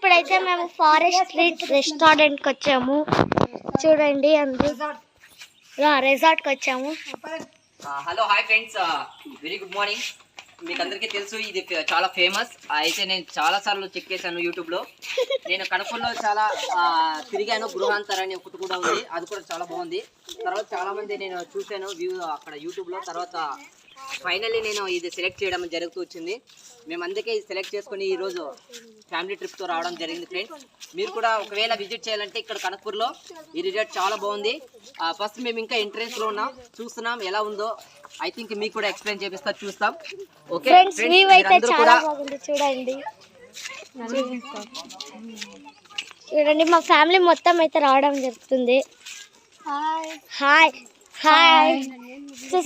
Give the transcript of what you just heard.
ఇప్పుడైతే మేము forest street రెస్టారెంట్కి వచ్చాము. చూడండి అందరూ రిసార్ట్కి వచ్చాము. Hello hi friends, very good morning. మీకు అందరికీ తెలుసు ఇది చాలా ఫేమస్. అయితే నేను చాలా సార్లు చెక్ చేశాను యూట్యూబ్లో. నేను కడపలో చాలా తిరిగాను. గృహాంతర అని ఒకటి కూడా ఉంది, అది కూడా చాలా బాగుంది. తర్వాత చాలా మంది నేను చూశాను వ్యూ అక్కడ యూట్యూబ్లో. తర్వాత ఫైనల్లీ నేను ఇది సెలెక్ట్ చేయడం జరుగుతూ వచ్చింది. మేము అందుకే ఇది సెలెక్ట్ చేసుకుని ఈరోజు ఫ్యామిలీ ట్రిప్తో రావడం జరిగింది. ఫ్రెండ్స్, మీరు కూడా ఒకవేళ విజిట్ చేయాలంటే ఇక్కడ కనకపూర్లో ఈ రిసార్ట్ చాలా బాగుంది. ఫస్ట్ మేము ఇంకా ఎంట్రెన్స్లో ఉన్నాం, చూస్తున్నాం ఎలా ఉందో. ఐ థింక్ మీకు కూడా ఎక్స్ప్లెయిన్ చేపిస్తా, చూస్తాం. ఓకే ఫ్రెండ్స్, వ్యూ అయితే చాలా బాగుంది. చూడండి మా ఫ్యామిలీ మొత్తం అయితే రావడం జరుగుతుంది. Hi hi hi.